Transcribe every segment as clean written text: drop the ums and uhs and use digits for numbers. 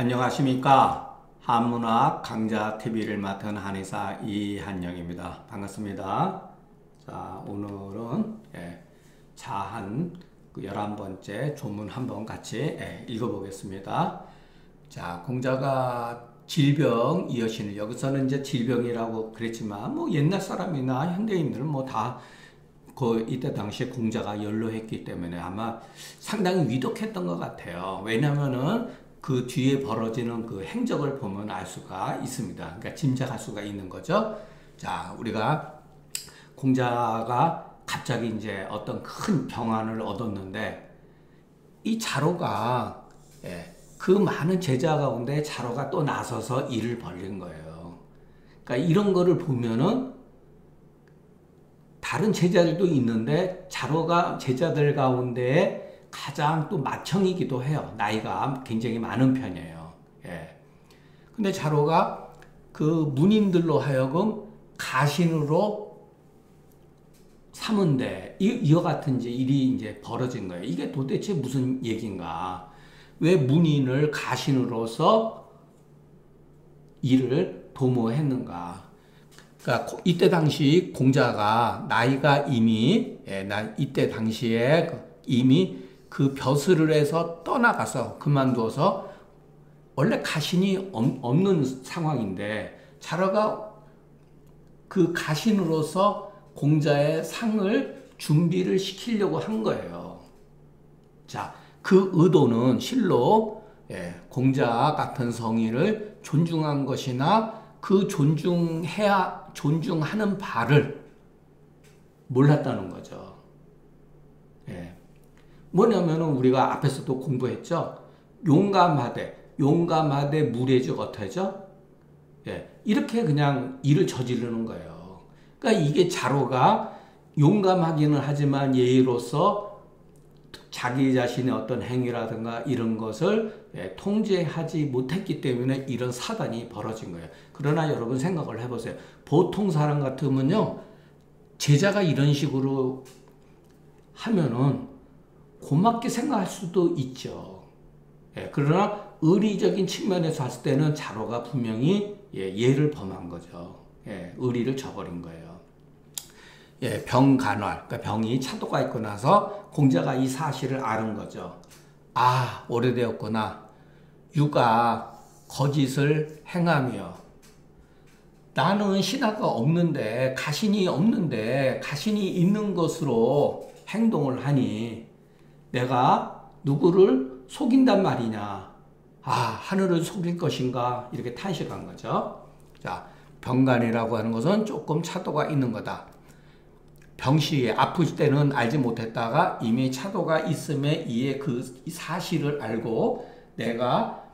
안녕하십니까. 한문학 강좌 TV를 맡은 한의사 이한영입니다. 반갑습니다. 자, 오늘은 자한 11번째 조문 한번 같이 읽어보겠습니다. 자, 공자가 질병 이어시는, 여기서는 이제 질병이라고 그랬지만 뭐 옛날 사람이나 현대인들은 뭐 다 이때 당시에 공자가 연로했기 때문에 아마 상당히 위독했던 것 같아요. 왜냐면은 그 뒤에 벌어지는 그 행적을 보면 알 수가 있습니다. 그러니까 짐작할 수가 있는 거죠. 자, 우리가 공자가 갑자기 이제 어떤 큰 병환을 얻었는데, 이 자로가 그 많은 제자 가운데 자로가 또 나서서 일을 벌린 거예요. 그러니까 이런 거를 보면은 다른 제자들도 있는데 자로가 제자들 가운데 가장 또 맏형이기도 해요. 나이가 굉장히 많은 편이에요. 근데 자로가 그 문인들로 하여금 가신으로 삼은데 이와 같은 일이 이제 벌어진 거예요. 이게 도대체 무슨 얘기인가? 왜 문인을 가신으로서 일을 도모했는가? 그러니까 이때 당시 공자가 나이가 이미 이때 당시에 이미 그 벼슬을 해서 떠나가서 그만두어서 원래 가신이 없는 상황인데 자로가 그 가신으로서 공자의 상을 준비를 시키려고 한 거예요. 자, 그 의도는 실로 공자 같은 성인을 존중한 것이나 그 존중하는 바를 몰랐다는 거죠. 뭐냐면은 우리가 앞에서도 공부했죠. 용감하되 무례즉 어태죠? 이렇게 그냥 일을 저지르는 거예요. 그러니까 이게 자로가 용감하기는 하지만 예의로서 자기 자신의 어떤 행위라든가 이런 것을 통제하지 못했기 때문에 이런 사단이 벌어진 거예요. 그러나 여러분 생각을 해보세요. 보통 사람 같으면요, 제자가 이런 식으로 하면은 고맙게 생각할 수도 있죠. 그러나 의리적인 측면에서 봤을 때는 자로가 분명히 예를 범한 거죠. 의리를 저버린 거예요. 병간활, 그러니까 병이 차도가 있고 나서 공자가 이 사실을 아는 거죠. 아, 오래되었구나. 유가 거짓을 행하며 나는 신하가 없는데, 가신이 없는데 가신이 있는 것으로 행동을 하니 내가 누구를 속인단 말이냐. 아, 하늘을 속일 것인가, 이렇게 탄식한 거죠. 자, 병간이라고 하는 것은 조금 차도가 있는 거다. 병시에 아플 때는 알지 못했다가 이미 차도가 있음에 이에 그 사실을 알고 내가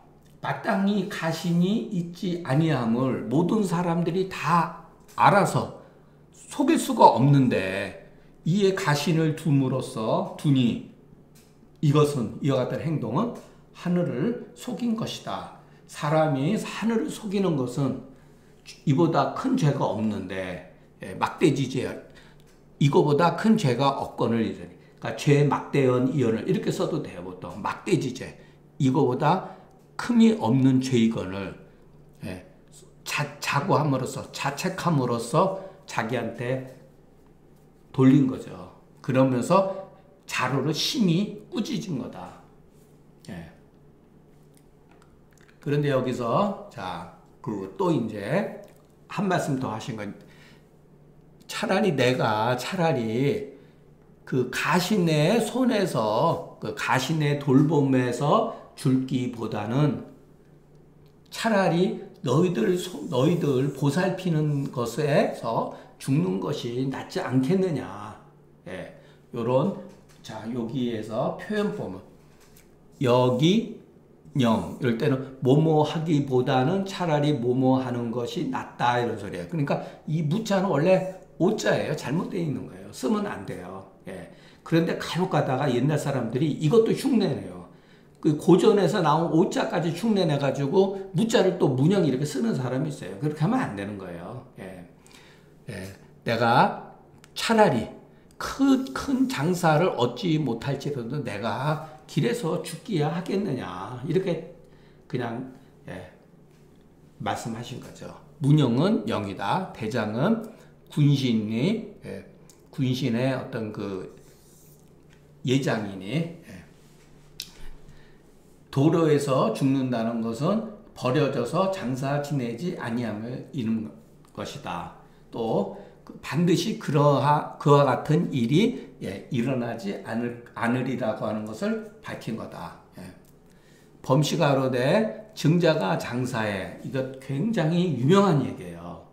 마땅히 가신이 있지 아니함을 모든 사람들이 다 알아서 속일 수가 없는데 이에 가신을 두니 이것은 이와 같은 행동은 하늘을 속인 것이다. 사람이 하늘을 속이는 것은 이보다 큰 죄가 없는데 막대지죄, 이거보다 큰 죄가 없거늘 이르니. 그러니까 죄 막대연 이언을 이렇게 써도 돼요. 보통 막대지죄, 이거보다 큼이 없는 죄이거늘 자고함으로써, 자책함으로써 자기한테 돌린 거죠. 그러면서 자로를 심히 꾸짖은 거다. 그런데 여기서 또 이제 한 말씀 더 하신 건, 차라리 그 가신의 손에서, 그 가신의 돌봄에서 줄기보다는 차라리 너희들 보살피는 것에서 죽는 것이 낫지 않겠느냐. 여기에서 표현 보면 여기령, 이럴 때는 뭐뭐하기보다는 차라리 뭐뭐하는 것이 낫다, 이런 소리예요. 그러니까 이 무자는 원래 오자예요. 잘못되어 있는 거예요. 쓰면 안 돼요. 그런데 간혹 가다가 옛날 사람들이 이것도 흉내내요. 그 고전에서 나온 오자까지 흉내내가지고 무자를 또 문형 이렇게 쓰는 사람이 있어요. 그렇게 하면 안 되는 거예요. 내가 차라리 큰 장사를 얻지 못할지라도 내가 길에서 죽기야 하겠느냐, 이렇게 그냥 말씀하신 거죠. 문영은 영이다. 대장은 군신이 군신의 어떤 그 예장이니 도로에서 죽는다는 것은 버려져서 장사 지내지 아니함을 이루는 것이다. 또 반드시 그와 같은 일이 일어나지 않으리라고 하는 것을 밝힌 거다. 범시가 이르되 증자가 장사해. 이것 굉장히 유명한 얘기예요.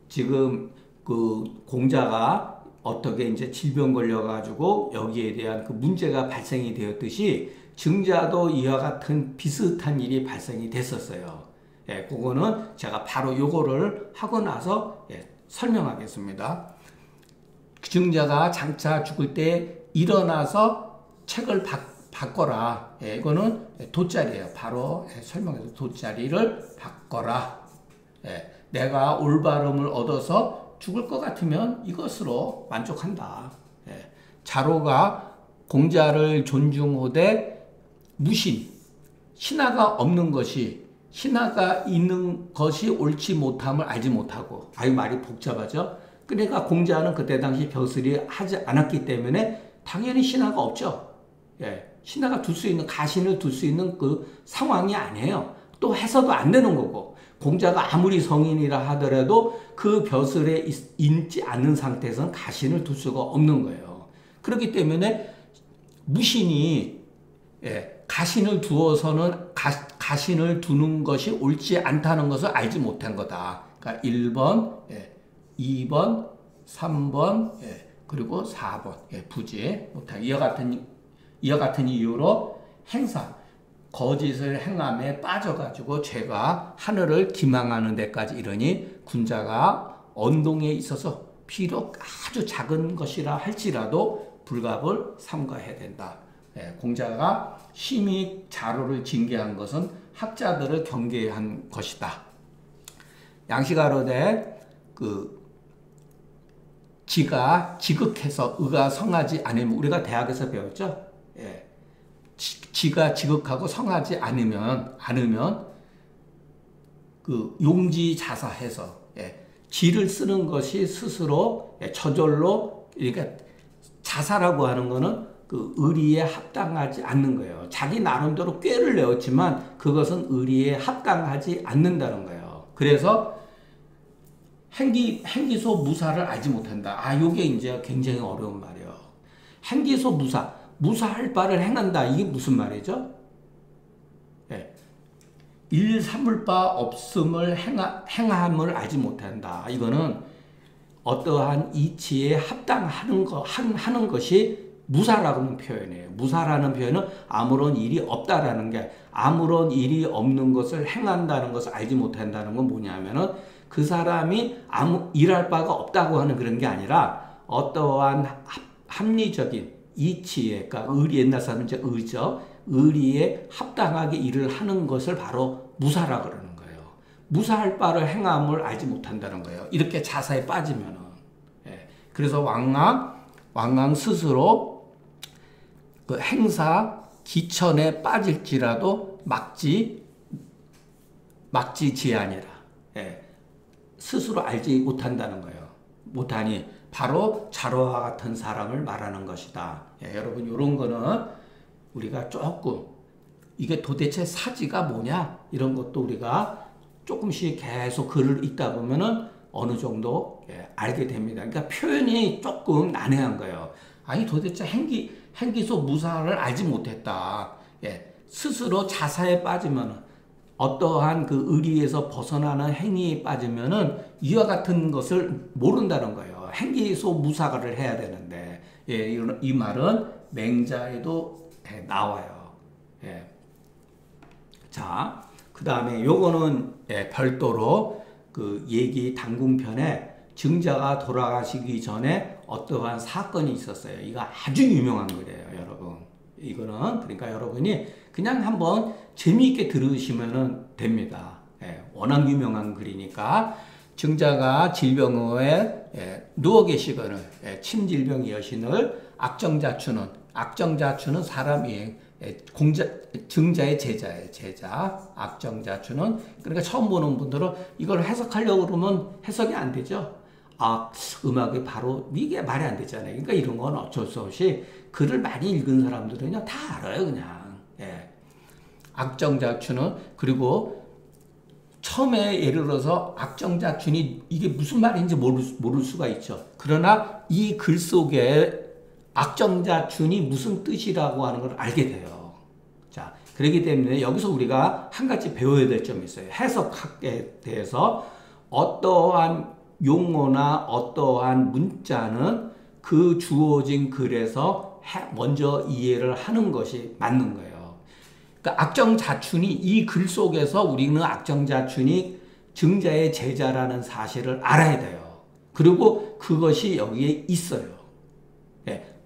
지금 그 공자가 어떻게 이제 질병 걸려가지고 여기에 대한 그 문제가 발생이 되었듯이 증자도 이와 같은 비슷한 일이 발생이 됐었어요. 그거는 제가 바로 요거를 하고 나서 설명하겠습니다. 증자가 장차 죽을 때 일어나서 책을 바꿔라. 이거는 돗자리예요. 바로 설명해서 돗자리를 바꿔라. 내가 올바름을 얻어서 죽을 것 같으면 이것으로 만족한다. 자로가 공자를 존중하되 무신, 신하가 없는 것이 신하가 있는 것이 옳지 못함을 알지 못하고, 아유 말이 복잡하죠. 그러니까 공자는 그때 당시 벼슬이 하지 않았기 때문에 당연히 신하가 없죠. 신하가 둘 수 있는, 가신을 둘 수 있는 그 상황이 아니에요. 또 해서도 안 되는 거고, 공자가 아무리 성인이라 하더라도 그 벼슬에 있지 않는 상태에서는 가신을 둘 수가 없는 거예요. 그렇기 때문에 무신이 가신을 두어서는 가신을 두는 것이 옳지 않다는 것을 알지 못한 거다. 그러니까 1번, 2번, 3번, 그리고 4번 부지 못하게 이와 같은 이유로 행사, 거짓을 행함에 빠져가지고 죄가 하늘을 기망하는 데까지 이르니 군자가 언동에 있어서 비록 아주 작은 것이라 할지라도 불갑을 삼가해야 된다. 공자가 심히 자로를 징계한 것은 학자들을 경계한 것이다. 양시가로되 지가 지극해서 의가 성하지 않으면, 우리가 대학에서 배웠죠? 지가 지극하고 성하지 않으면 그 용지자사해서 지를 쓰는 것이 스스로 저절로, 그러니까 자사라고 하는 거는 그 의리에 합당하지 않는 거예요. 자기 나름대로 꾀를 내었지만 그것은 의리에 합당하지 않는다는 거예요. 그래서 행기소 무사를 알지 못한다. 요게 이제 굉장히 어려운 말이에요. 행기소 무사할 바를 행한다. 이게 무슨 말이죠? 일 삼을 바 없음을 행함을 알지 못한다. 이거는 어떠한 이치에 합당하는 하는 것이 무사라는 표현이에요. 무사라는 표현은 아무런 일이 없다라는 게, 아무런 일이 없는 것을 행한다는 것을 알지 못한다는 건 뭐냐면은 그 사람이 일할 바가 없다고 하는 그런 게 아니라 어떠한 합리적인 이치에, 그러니까 의리, 옛날 사람은 이제 의죠. 의리에 합당하게 일을 하는 것을 바로 무사라 그러는 거예요. 무사할 바를 행함을 알지 못한다는 거예요. 이렇게 자사에 빠지면은. 그래서 왕왕 스스로 그 행사 기천에 빠질지라도 막지지아니라. 스스로 알지 못한다는 거예요. 못하니 바로 자로와 같은 사람을 말하는 것이다. 여러분, 이런 거는 우리가 조금, 이게 도대체 사지가 뭐냐, 이런 것도 우리가 조금씩 계속 글을 읽다 보면은 어느 정도 알게 됩니다. 그러니까 표현이 조금 난해한 거예요. 아니 도대체 행기소 무사를 알지 못했다. 스스로 자사에 빠지면, 어떠한 그 의리에서 벗어나는 행위에 빠지면은 이와 같은 것을 모른다는 거예요. 행기소 무사를 해야 되는데, 이 말은 맹자에도 나와요. 자, 그 다음에 요거는 별도로 그 얘기 당궁편에 증자가 돌아가시기 전에 어떠한 사건이 있었어요. 이거 아주 유명한 글이에요, 여러분. 이거는 그러니까 여러분이 그냥 한번 재미있게 들으시면 됩니다. 워낙 유명한 글이니까. 증자가 질병에 누워 계시거늘 침질병 여신을 악정자추는 사람이 증자의 제자예요. 제자. 악정자추는. 그러니까 처음 보는 분들은 이걸 해석하려고 그러면 해석이 안 되죠. 음악이 바로 이게 말이 안 되잖아요. 그러니까 이런 건 어쩔 수 없이 글을 많이 읽은 사람들은 그냥 다 알아요. 그냥. 악정자추는. 그리고 처음에 예를 들어서 악정자춘이 이게 무슨 말인지 모를 수가 있죠. 그러나 이 글 속에 악정자춘이 무슨 뜻이라고 하는 걸 알게 돼요. 자, 그렇기 때문에 여기서 우리가 한 가지 배워야 될 점이 있어요. 해석학에 대해서 어떠한 용어나 어떠한 문자는 그 주어진 글에서 먼저 이해를 하는 것이 맞는 거예요. 그러니까 악정자춘이 이 글 속에서 우리는 악정자춘이 증자의 제자라는 사실을 알아야 돼요. 그리고 그것이 여기에 있어요.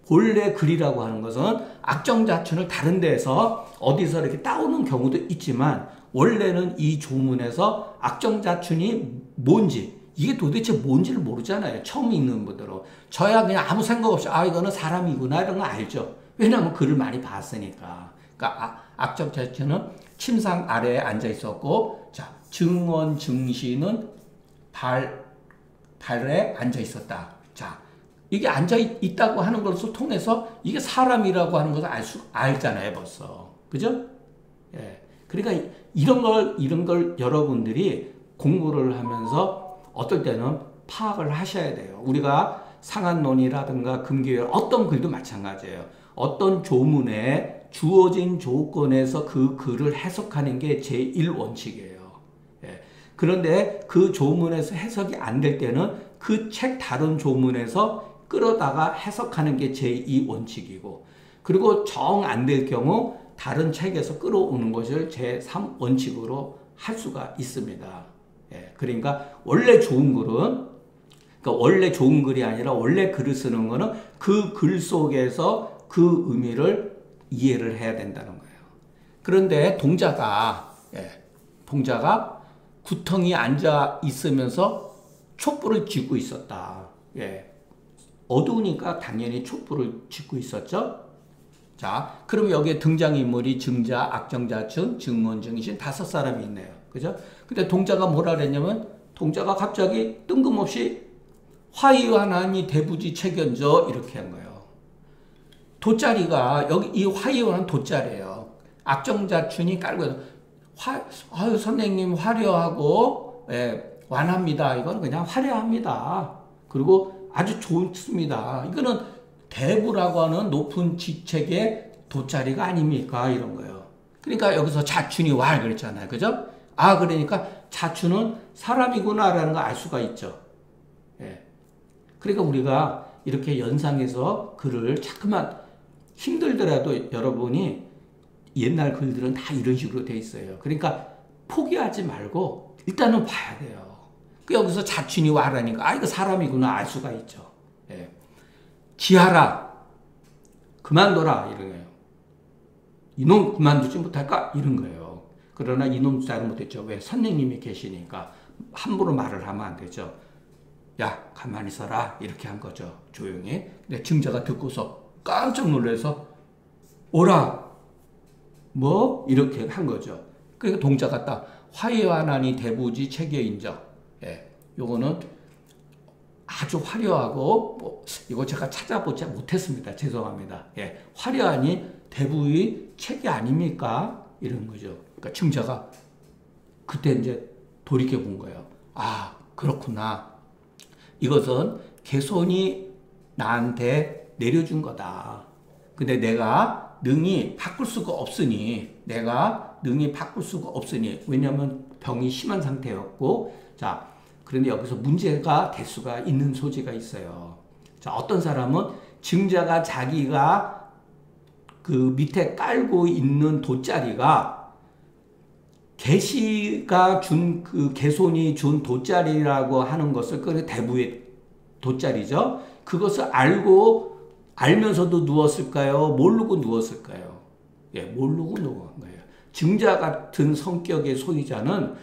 본래 글이라고 하는 것은 악정자춘을 다른 데서 어디서 이렇게 따오는 경우도 있지만 원래는 이 조문에서 악정자춘이 뭔지 이게 도대체 뭔지를 모르잖아요. 처음 읽는 분들은. 저야 그냥 아무 생각 없이 이거는 사람이구나 이런 거 알죠. 왜냐하면 글을 많이 봤으니까. 그러니까 악정자춘은 침상 아래에 앉아 있었고, 자, 증원 증시는 발에 앉아 있었다. 자, 이게 앉아 있다고 하는 것을 통해서 이게 사람이라고 하는 것을 알잖아요, 벌써. 그죠? 그러니까 이런 걸 여러분들이 공부를 하면서 어떨 때는 파악을 하셔야 돼요. 우리가 상한론이라든가 금기열 어떤 글도 마찬가지예요. 어떤 조문에 주어진 조건에서 그 글을 해석하는 게 제1원칙이에요. 그런데 그 조문에서 해석이 안 될 때는 그 책 다른 조문에서 끌어다가 해석하는 게 제2원칙이고, 그리고 정 안 될 경우 다른 책에서 끌어오는 것을 제3원칙으로 할 수가 있습니다. 그러니까 원래 좋은 글은, 그러니까 원래 좋은 글이 아니라 원래 글을 쓰는 거는 그 글 속에서 그 의미를 이해를 해야 된다는 거예요. 그런데 동자가 구덩이에 앉아 있으면서 촛불을 쥐고 있었다. 어두우니까 당연히 촛불을 쥐고 있었죠. 자, 그럼 여기에 등장인물이 증자, 악정자춘, 증원, 증신 5사람이 있네요. 그죠? 근데 동자가 뭐라 그랬냐면, 동자가 갑자기 뜬금없이 화이환하니 대부지 책연저 이렇게 한 거예요. 돗자리가 여기 이 화이환은 돗자리예요. 악정자춘이 깔고 아유 선생님 화려하고 완합니다. 이건 그냥 화려합니다. 그리고 아주 좋습니다. 이거는 대부라고 하는 높은 직책의 돗자리가 아닙니까? 이런 거예요. 그러니까 여기서 자춘이 왈 그랬잖아요. 그죠? 그러니까 자춘은 사람이구나라는 걸 알 수가 있죠. 그러니까 우리가 이렇게 연상해서 글을 자꾸만 힘들더라도 여러분이 옛날 글들은 다 이런 식으로 돼 있어요. 그러니까 포기하지 말고 일단은 봐야 돼요. 여기서 자춘이 와라니까 이거 사람이구나 알 수가 있죠. 지하라 그만둬라 이런 거예요. 이놈 그만두지 못할까 이런 거예요. 그러나 이놈 잘은 못했죠. 왜? 선생님이 계시니까 함부로 말을 하면 안 되죠. 야 가만히 있어라 이렇게 한 거죠. 조용히. 근데 증자가 듣고서 깜짝 놀라서 오라 뭐 이렇게 한 거죠. 그러니까 동자가 딱 화이환하니 대부지 체계인적. 요거는 아주 화려하고 이거 제가 찾아보지 못했습니다. 죄송합니다. 화려하니 대부의 책이 아닙니까? 이런 거죠. 그러니까 증자가 그때 이제 돌이켜 본 거예요. 그렇구나. 이것은 개손이 나한테 내려준 거다. 근데 내가 능히 바꿀 수가 없으니, 왜냐하면 병이 심한 상태였고, 자, 그런데 여기서 문제가 될 수가 있는 소지가 있어요. 자, 어떤 사람은 증자가 자기가 그 밑에 깔고 있는 돗자리가 계시가 준 그 개손이 준 돗자리라고 하는 것을 그 대부의 돗자리죠. 그것을 알면서도 누웠을까요? 모르고 누웠을까요? 모르고 누운 거예요. 증자 같은 성격의 소유자는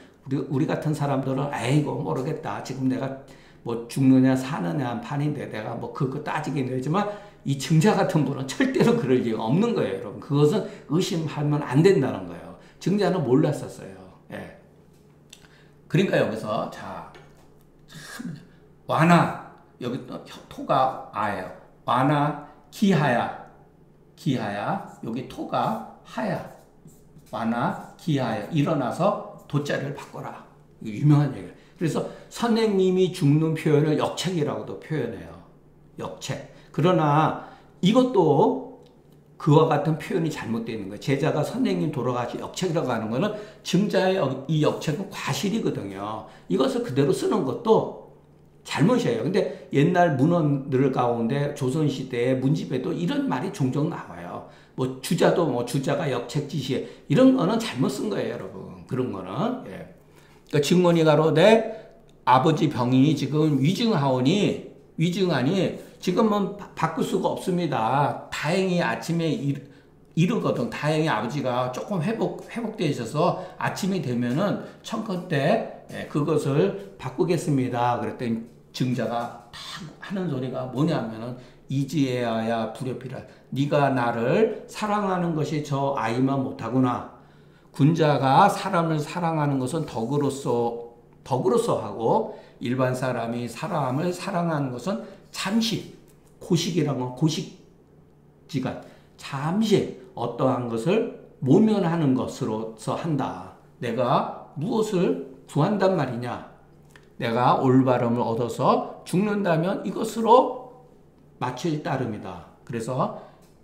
우리 같은 사람들은 이거 모르겠다. 지금 내가 뭐 죽느냐 사느냐 판인데 내가 뭐 그거 따지긴 되지만 이 증자 같은 분은 절대로 그럴 리가 없는 거예요, 여러분. 그것은 의심하면 안 된다는 거예요. 증자는 몰랐었어요. 예. 그러니까 여기서 자, 참 와나 여기 또 토가 아예요. 와나 기하야 여기 토가 하야. 와나 기하야 일어나서 돗자리를 바꿔라. 유명한 얘기예요. 그래서 선생님이 죽는 표현을 역책이라고도 표현해요. 역책. 그러나 이것도 그와 같은 표현이 잘못되어 있는 거예요. 제자가 선생님 돌아가시 역책이라고 하는 거는 증자의 이 역책은 과실이거든요. 이것을 그대로 쓰는 것도 잘못이에요. 근데 옛날 문헌들 가운데 조선시대의 문집에도 이런 말이 종종 나와요. 뭐 주자도 뭐 주자가 역책지시해. 이런 거는 잘못 쓴 거예요, 여러분. 그런 거는. 예. 그러니까 증언이 가로되 아버지 병이 지금 위증하니 지금은 바꿀 수가 없습니다. 다행히 아침에 이르거든. 다행히 아버지가 조금 회복되셔서 아침이 되면은 청컨대 그것을 바꾸겠습니다. 그랬더니 증자가 탁 하는 소리가 뭐냐면은 이지혜야 불효피라. 네가 나를 사랑하는 것이 저 아이만 못하구나. 군자가 사람을 사랑하는 것은 덕으로서 하고 일반 사람이 사람을 사랑하는 것은 잠시 고식이라는 건 고식지간 잠시 어떠한 것을 모면하는 것으로서 한다. 내가 무엇을 구한단 말이냐? 내가 올바름을 얻어서 죽는다면 이것으로 마칠 따름이다.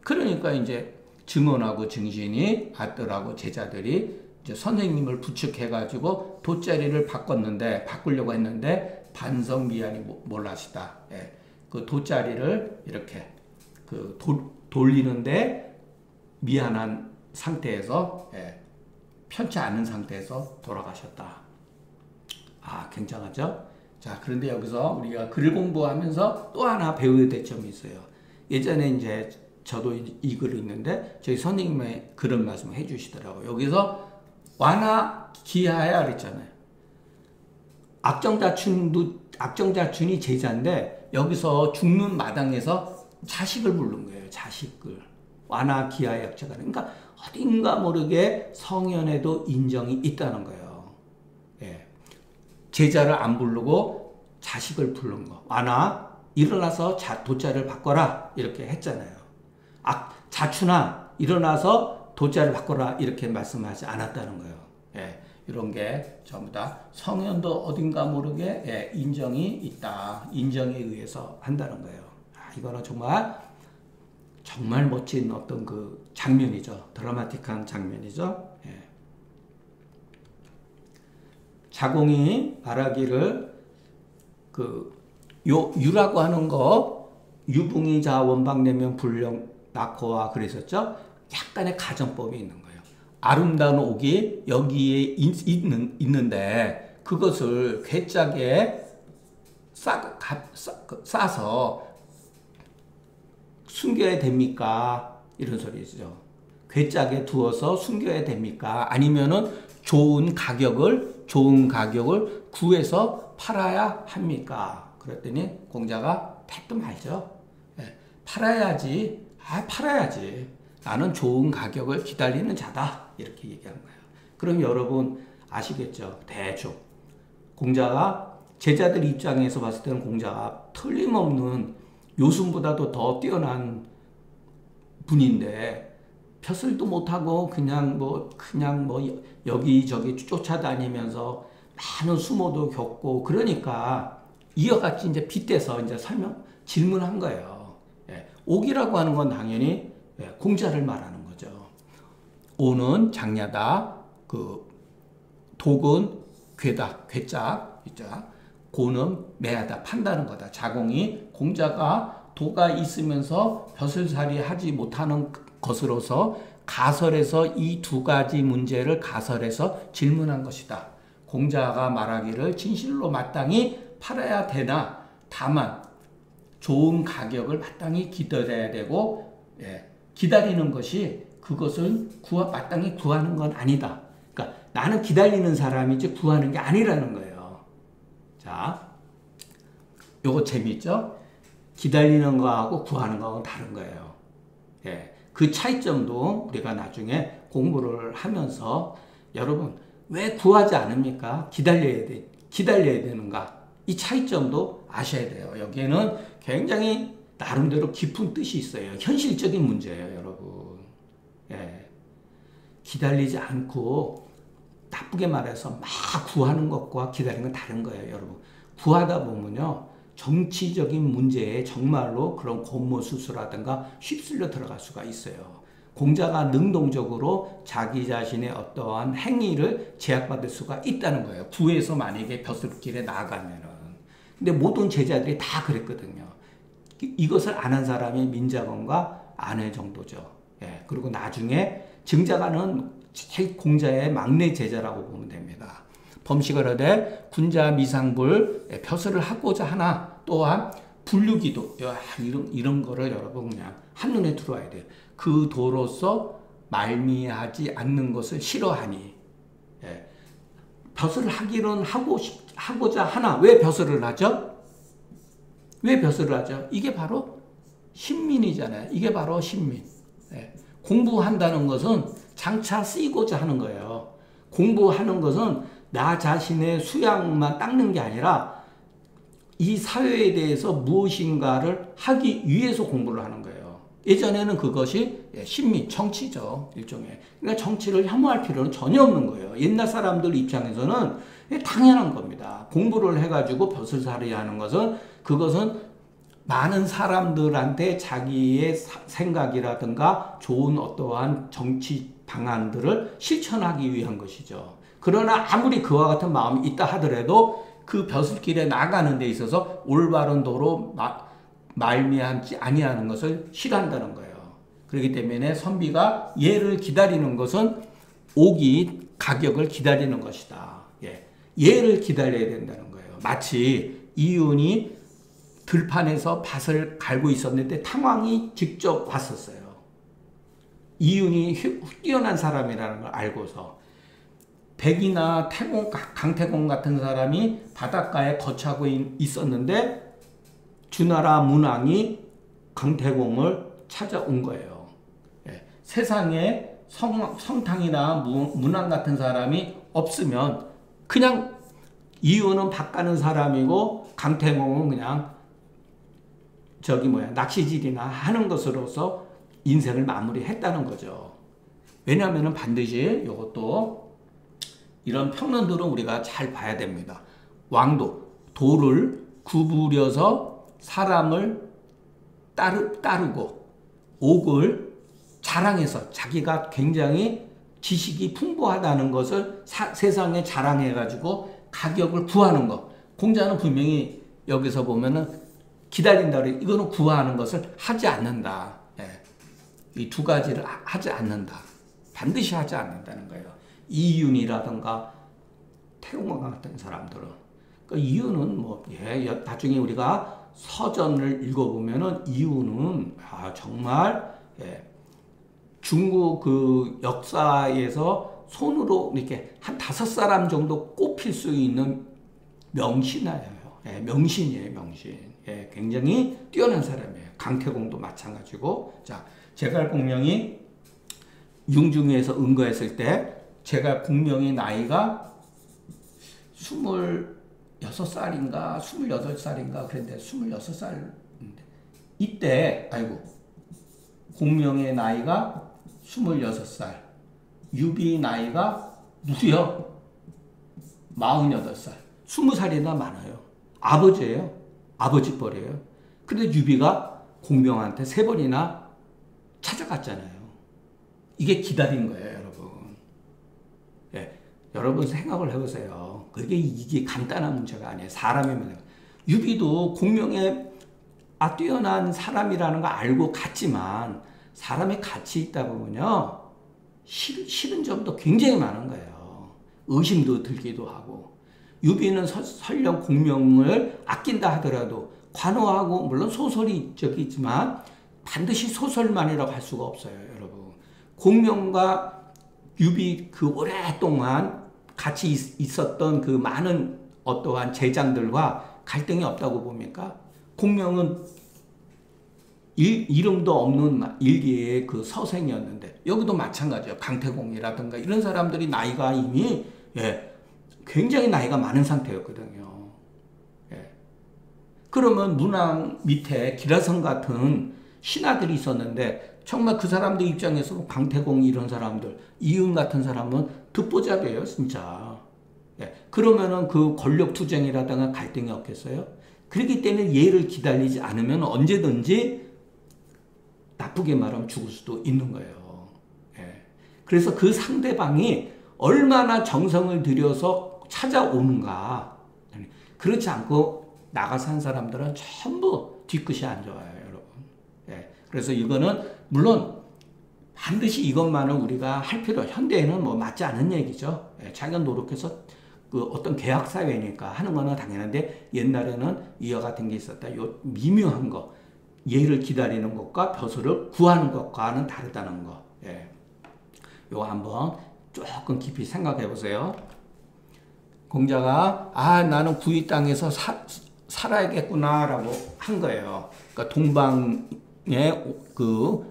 그러니까 이제 증언하고 증신이 아들하고 제자들이 이제 선생님을 부축해가지고 돗자리를 바꾸려고 했는데 반성미안이 몰라시다. 예. 그 돗자리를 이렇게 돌리는데 미안한 상태에서 편치 않은 상태에서 돌아가셨다. 아, 굉장하죠? 자, 그런데 여기서 우리가 글 공부하면서 또 하나 배워야 될 점이 있어요. 예전에 이제 저도 이 글이 있는데 저희 선생님의 그런 말씀을 해주시더라고요. 여기서 와나 기하야 그랬잖아요. 악정자춘이 제자인데 여기서 죽는 마당에서 자식을 부른 거예요. 자식을. 와나 기하야 역자가. 그러니까 어딘가 모르게 성현에도 인정이 있다는 거예요. 예. 제자를 안 부르고 자식을 부른 거. 와나 일어나서 돗자리를 바꿔라 이렇게 했잖아요. 자춘아 일어나서 돗자리를 바꿔라 이렇게 말씀하지 않았다는 거예요. 예. 이런 게 전부 다 성현도 어딘가 모르게 인정이 있다. 인정에 의해서 한다는 거예요. 이거는 정말 멋진 어떤 그 장면이죠. 드라마틱한 장면이죠. 예. 자공이 말하기를 유라고 하는 거 유붕이자 원방내면 불령 낳고와 그랬었죠. 약간의 가정법이 있는 거예요. 아름다운 옥이 여기에 있는데 그것을 괴짝에 싸서 숨겨야 됩니까? 이런 소리죠. 괴짝에 두어서 숨겨야 됩니까? 아니면은 좋은 가격을 구해서 팔아야 합니까? 그랬더니 공자가 대뜸 알죠. 팔아야지. 나는 좋은 가격을 기다리는 자다. 이렇게 얘기하는 거예요. 그럼 여러분 아시겠죠? 대충. 공자가 제자들 입장에서 봤을 때는 공자가 틀림없는 요순보다도 더 뛰어난 분인데 벼슬도 못하고 그냥 뭐 여기저기 쫓아다니면서 많은 수모도 겪고 그러니까 이와 같이 이제 빗대서 이제 질문한 거예요. 옥이라고 하는 건 당연히 공자를 말하는 거죠. 오는 장냐다. 독은 괴다. 괴짝. 고는 매하다. 판다는 거다. 자공이 공자가 도가 있으면서 벼슬살이 하지 못하는 것으로서 가설에서 이 두 가지 문제를 가설해서 질문한 것이다. 공자가 말하기를 진실로 마땅히 팔아야 되나 다만 좋은 가격을 마땅히 기다려야 되고 기다리는 것이 그것을 마땅히 구하는 건 아니다. 그러니까 나는 기다리는 사람이지 구하는 게 아니라는 거예요. 자, 요거 재미있죠? 기다리는 거하고 구하는 거하고 다른 거예요. 예, 그 차이점도 우리가 나중에 공부를 하면서 여러분 왜 구하지 않습니까? 기다려야 되는가? 이 차이점도 아셔야 돼요. 여기에는 굉장히 나름대로 깊은 뜻이 있어요. 현실적인 문제예요, 여러분. 예, 기다리지 않고 나쁘게 말해서 막 구하는 것과 기다리는 건 다른 거예요, 여러분. 구하다 보면요, 정치적인 문제에 정말로 그런 권모수수라든가 휩쓸려 들어갈 수가 있어요. 공자가 능동적으로 자기 자신의 어떠한 행위를 제약받을 수가 있다는 거예요. 구해서 만약에 벼슬길에 나아가면은. 근데 모든 제자들이 다 그랬거든요. 이것을 안 한 사람이 민자건과 안회 정도죠. 예, 그리고 나중에 증자가는 공자의 막내 제자라고 보면 됩니다. 범식을 하되 군자 미상불 벼슬을 하고자 하나 또한 불류기도 이런 거를 여러분 그냥 한눈에 들어와야 돼요. 그 도로서 말미하지 않는 것을 싫어하니 예. 벼슬을 하기는 하고자 하나 왜 벼슬을 하죠? 왜 벼슬을 하죠? 이게 바로 신민이잖아요. 이게 바로 신민. 예. 공부한다는 것은 장차 쓰이고자 하는 거예요. 공부하는 것은 나 자신의 수양만 닦는 게 아니라 이 사회에 대해서 무엇인가를 하기 위해서 공부를 하는 거예요. 예전에는 그것이 신민, 정치죠. 일종의. 그러니까 정치를 혐오할 필요는 전혀 없는 거예요. 옛날 사람들 입장에서는 당연한 겁니다. 공부를 해가지고 벼슬살이 하는 것은 그것은 많은 사람들한테 자기의 생각이라든가 좋은 어떠한 정치 방안들을 실천하기 위한 것이죠. 그러나 아무리 그와 같은 마음이 있다 하더라도 그 벼슬길에 나가는 데 있어서 올바른 도로 말미암지 아니하는 것을 싫어한다는 거예요. 그렇기 때문에 선비가 예를 기다리는 것은 오기 가격을 기다리는 것이다. 예. 예를 기다려야 된다는 거예요. 마치 이윤이 들판에서 밭을 갈고 있었는데 탐왕이 직접 왔었어요. 이윤이 뛰어난 사람이라는 걸 알고서 백이나 강태공 같은 사람이 바닷가에 거처하고 있었는데 주나라 문왕이 강태공을 찾아온 거예요. 예. 세상에 성탕이나 문왕 같은 사람이 없으면 그냥 이윤은 밭 가는 사람이고 강태공은 그냥 낚시질이나 하는 것으로서 인생을 마무리했다는 거죠. 왜냐하면 반드시 이것도 이런 평론들은 우리가 잘 봐야 됩니다. 왕도, 도를 구부려서 사람을 따르고 옥을 자랑해서 자기가 굉장히 지식이 풍부하다는 것을 세상에 자랑해가지고 가격을 구하는 것. 공자는 분명히 여기서 보면은 기다린다 그래. 이거는 구하는 것을 하지 않는다. 예. 이 두 가지를 하지 않는다. 반드시 하지 않는다는 거예요. 이윤이라든가 태공과 같은 사람들은. 그러니까 이윤은 나중에 우리가 서전을 읽어보면은 이윤은 정말 중국 그 역사에서 손으로 이렇게 한 5사람 정도 꼽힐 수 있는 명신이에요. 명신이에요, 명신. 굉장히 뛰어난 사람이에요. 강태공도 마찬가지고. 자, 제갈공명이 융중에서 은거했을 때 제갈공명의 나이가 26살인가 28살인가 그랬는데 26살인데 이때 공명의 나이가 26살, 유비 나이가 무려 48살, 20살이나 많아요. 아버지예요. 아버지 뻘이에요. 근데 유비가 공명한테 3번이나 찾아갔잖아요. 이게 기다린 거예요, 여러분. 예, 여러분 생각을 해보세요. 이게 간단한 문제가 아니에요. 사람의 문제. 유비도 공명에 뛰어난 사람이라는 거 알고 갔지만 사람의 가치 있다 보면요. 싫은 점도 굉장히 많은 거예요. 의심도 들기도 하고. 유비는 설령 공명을 아낀다 하더라도 관호하고 물론 소설이 있지만 반드시 소설만이라고 할 수가 없어요, 여러분. 공명과 유비 그 오랫동안 같이 있었던 그 많은 어떠한 제장들과 갈등이 없다고 봅니까? 공명은 이름도 없는 일기의 그 서생이었는데 여기도 마찬가지예요. 강태공이라든가 이런 사람들이 나이가 이미 굉장히 나이가 많은 상태였거든요. 그러면 문왕 밑에 기라성 같은 신하들이 있었는데 정말 그 사람들 입장에서 강태공 이런 사람들, 이응 같은 사람은 듣보잡이에요, 진짜. 그러면은 그 권력 투쟁이라든가 갈등이 없겠어요? 그렇기 때문에 예를 기다리지 않으면 언제든지 나쁘게 말하면 죽을 수도 있는 거예요. 그래서 그 상대방이 얼마나 정성을 들여서 찾아오는가. 그렇지 않고 나가서 한 사람들은 전부 뒤끝이 안 좋아요, 여러분. 그래서 이거는 물론 반드시 이것만은 우리가 할 필요, 현대에는 뭐 맞지 않은 얘기죠. 자기가 노력해서 그 어떤 계약 사회니까 하는 거는 당연한데 옛날에는 이와 같은 게 있었다. 요 미묘한 거, 예를 기다리는 것과 벼슬을 구하는 것과는 다르다는 거. 요거 한번 조금 깊이 생각해 보세요. 공자가 나는 구이 땅에서 살아야겠구나라고 한 거예요. 그러니까 동방의 그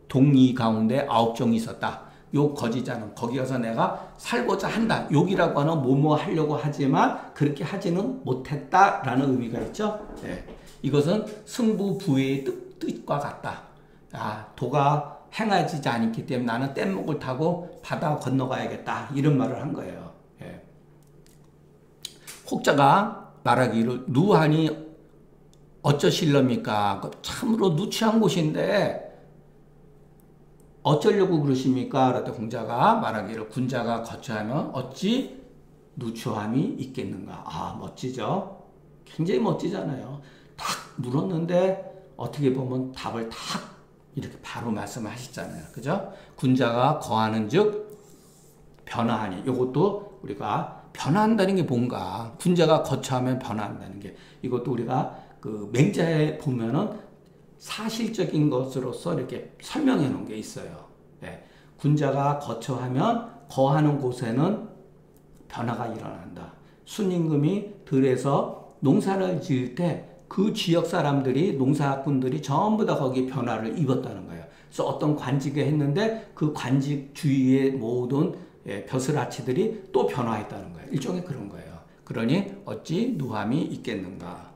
동리 가운데 9종이 있었다. 요 거지자는 거기 가서 내가 살고자 한다. 욕이라고 하는 뭐뭐 하려고 하지만 그렇게 하지는 못했다라는 의미가 있죠. 이것은 승부부의 뜻과 같다. 도가 행하지 않기 때문에 나는 뗏목을 타고 바다 건너가야겠다. 이런 말을 한 거예요. 혹자가 말하기를 누하니 어쩌실랍니까? 참으로 누추한 곳인데 어쩌려고 그러십니까? 그랬더니 공자가 말하기를 군자가 거처하면 어찌 누추함이 있겠는가? 멋지죠? 굉장히 멋지잖아요. 탁 물었는데 어떻게 보면 답을 탁 이렇게 바로 말씀하시잖아요. 그죠? 군자가 거하는 즉 변화하니. 이것도 우리가 변화한다는 게 뭔가. 군자가 거처하면 변화한다는 게. 이것도 우리가 그 맹자에 보면은 사실적인 것으로서 이렇게 설명해 놓은 게 있어요. 군자가 거처하면 거하는 곳에는 변화가 일어난다. 순임금이 들에서 농사를 지을 때 그 지역 사람들이 농사꾼들이 전부 다 거기 변화를 입었다는 거예요. 그래서 어떤 관직에 했는데 그 관직 주위의 모든 벼슬아치들이 또 변화했다는 거예요. 일종의 그런 거예요. 그러니 어찌 누함이 있겠는가.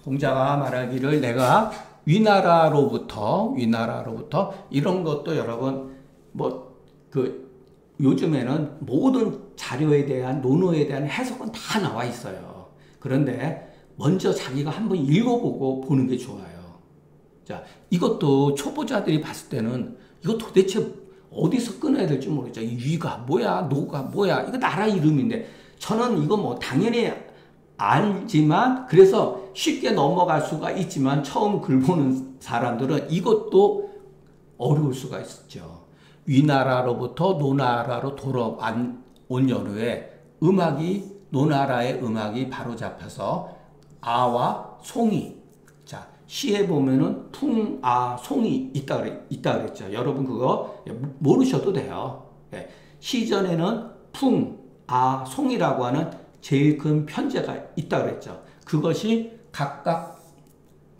공자가 말하기를 내가 위나라로부터 이런 것도 여러분 요즘에는 모든 자료에 대한 논어에 대한 해석은 다 나와 있어요. 그런데 먼저 자기가 한번 읽어보고 보는 게 좋아요. 자, 이것도 초보자들이 봤을 때는 이거 도대체 어디서 끊어야 될지 모르죠. 위가 뭐야, 노가 뭐야, 이거 나라 이름인데 저는 이거 뭐 당연히 알지만 그래서 쉽게 넘어갈 수가 있지만 처음 글 보는 사람들은 이것도 어려울 수가 있죠. 위나라로부터 노나라로 돌아온 연후에 노나라의 음악이 바로 잡혀서 아와 송이. 자, 시에 보면은 풍, 아, 송이 있다 그랬죠. 여러분 그거 모르셔도 돼요. 시전에는 풍, 아, 송이라고 하는 제일 큰 편제가 있다 그랬죠. 그것이 각각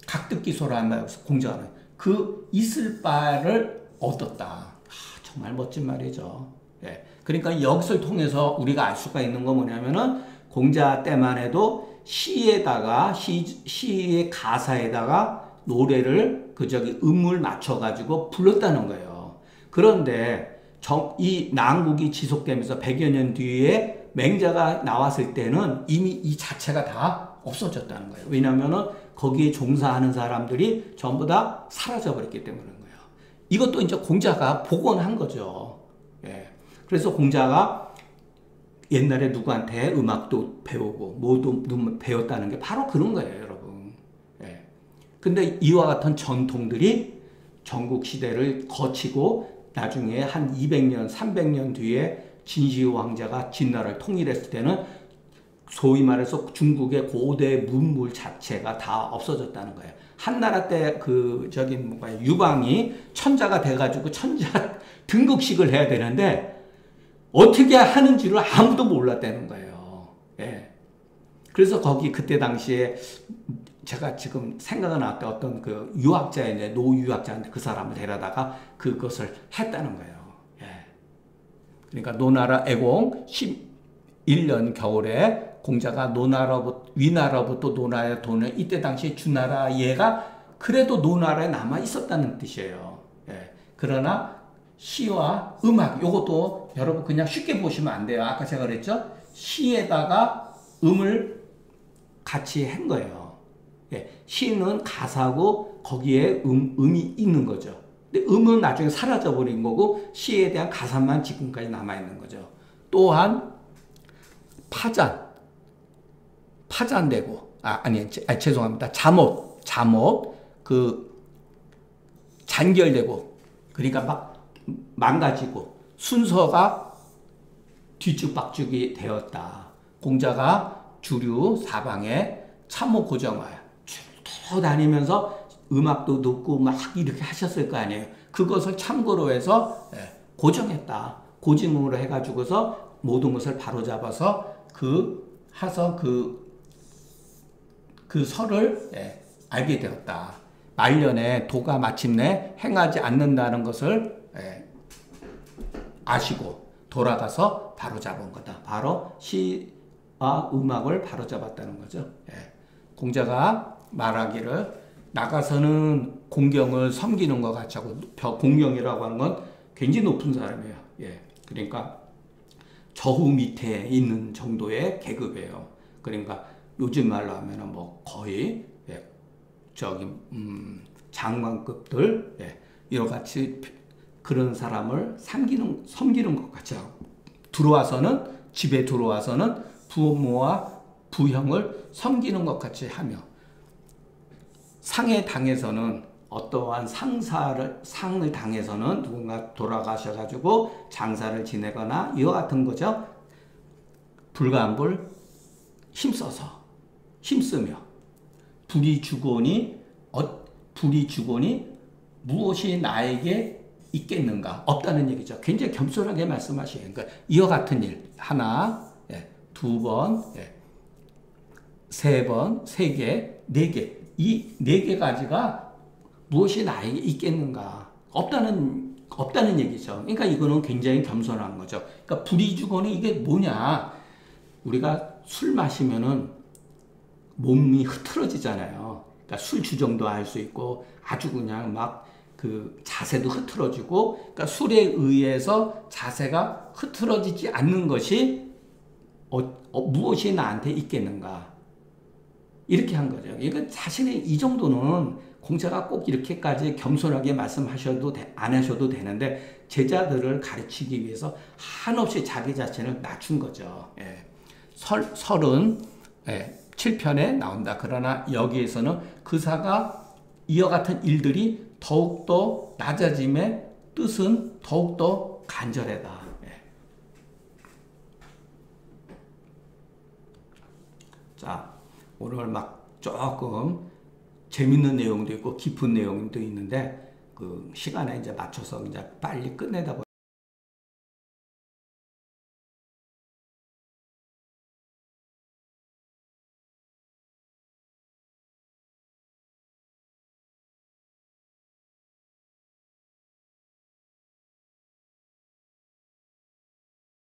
각듣기소라 한다. 공자는 그 있을 바를 얻었다. 정말 멋진 말이죠. 그러니까 이것을 통해서 우리가 알 수가 있는 건 뭐냐면은 공자 때만 해도 시에다가 시의 가사에다가 노래를 음을 맞춰가지고 불렀다는 거예요. 그런데 이 난국이 지속되면서 100여 년 뒤에 맹자가 나왔을 때는 이미 이 자체가 다 없어졌다는 거예요. 왜냐하면은 거기에 종사하는 사람들이 전부 다 사라져버렸기 때문인 거예요. 이것도 이제 공자가 복원한 거죠. 그래서 공자가 옛날에 누구한테 음악도 배우고 뭐도 배웠다는 게 바로 그런 거예요, 여러분. 근데 이와 같은 전통들이 전국 시대를 거치고 나중에 한 200년, 300년 뒤에 진시황 왕자가 진나라를 통일했을 때는 소위 말해서 중국의 고대 문물 자체가 다 없어졌다는 거예요. 한나라 때 유방이 천자가 돼가지고 천자 등극식을 해야 되는데 어떻게 하는지를 아무도 몰랐다는 거예요. 그래서 거기 그때 당시에 제가 지금 생각은 나왔다. 어떤 그 유학자인데, 노유학자인데 그 사람을 데려다가 그것을 했다는 거예요. 예. 그러니까 노나라 애공 11년 겨울에 공자가 위나라부터 노나라에 돈을, 이때 당시 주나라 얘가 그래도 노나라에 남아 있었다는 뜻이에요. 예. 그러나 시와 음악, 요것도 여러분 그냥 쉽게 보시면 안 돼요. 아까 제가 그랬죠? 시에다가 음을 같이 한 거예요. 예. 시는 가사고 거기에 음이 있는 거죠. 근데 음은 나중에 사라져버린 거고 시에 대한 가사만 지금까지 남아있는 거죠. 또한 파잔되고, 죄송합니다. 잠옷, 잔결되고, 그러니까 막 망가지고, 순서가 뒤죽박죽이 되었다. 공자가 주류 사방에 참모 고정하여 쭉 다니면서 음악도 듣고 막 이렇게 하셨을 거 아니에요. 그것을 참고로 해서 고정했다. 고증으로 해가지고서 모든 것을 바로잡아서 그 설을 알게 되었다. 말년에 도가 마침내 행하지 않는다는 것을 아시고 돌아가서 바로잡은 거다. 바로 시와 음악을 바로잡았다는 거죠. 공자가 말하기를 나가서는 공경을 섬기는 것 같이 하고, 공경이라고 하는 건 굉장히 높은 사람이에요. 그러니까 저후 밑에 있는 정도의 계급이에요. 그러니까 요즘 말로 하면은 뭐 거의 장관급들 이와 같이 그런 사람을 섬기는 것 같이 하고, 집에 들어와서는 부모와 부형을 섬기는 것 같이 하며, 상의 당에서는 어떠한 상을 당해서는 누군가 돌아가셔가지고 장사를 지내거나 이와 같은 거죠. 불가한불 힘쓰며 불이 주거니 무엇이 나에게 있겠는가? 없다는 얘기죠. 굉장히 겸손하게 말씀하시는 거예요. 이와 같은 일 하나, 두 번, 세 번, 세 개, 네 개. 이 네 개 가지가 무엇이 나에게 있겠는가? 없다는 얘기죠. 그러니까 이거는 굉장히 겸손한 거죠. 그러니까 불이주거니 이게 뭐냐? 우리가 술 마시면은 몸이 흐트러지잖아요. 그러니까 술 주정도 할 수 있고 아주 그냥 막 그 자세도 흐트러지고, 그러니까 술에 의해서 자세가 흐트러지지 않는 것이 무엇이 나한테 있겠는가? 이렇게 한 거죠. 그러니까 자신의 이 정도는 공자가 꼭 이렇게까지 겸손하게 말씀하셔도 안 하셔도 되는데, 제자들을 가르치기 위해서 한없이 자기 자신을 낮춘 거죠. 설은 7편에 나온다. 그러나 여기에서는 그사가 이와 같은 일들이 더욱더 낮아짐의 뜻은 더욱더 간절하다. 자, 오늘 막 조금 재밌는 내용도 있고 깊은 내용도 있는데 그 시간에 이제 맞춰서 이제 빨리 끝내다 보니까